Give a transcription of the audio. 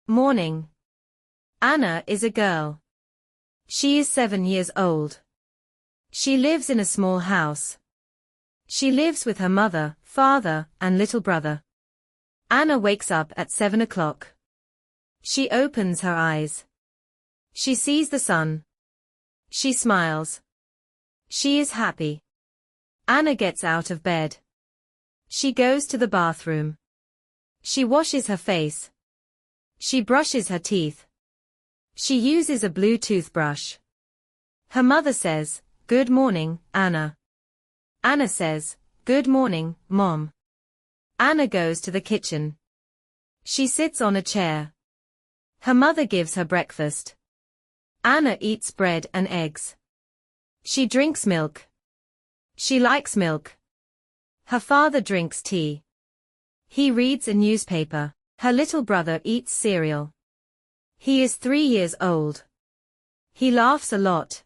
Morning. Anna is a girl. She is 7 years old. She lives in a small house. She lives with her mother, father, and little brother. Anna wakes up at 7 o'clock. She opens her eyes. She sees the sun. She smiles. She is happy. Anna gets out of bed. She goes to the bathroom. She washes her face. She brushes her teeth. She uses a blue toothbrush. Her mother says, "Good morning, Anna." Anna says, "Good morning, Mom." Anna goes to the kitchen. She sits on a chair. Her mother gives her breakfast. Anna eats bread and eggs. She drinks milk. She likes milk. Her father drinks tea. He reads a newspaper. Her little brother eats cereal. He is 3 years old. He laughs a lot.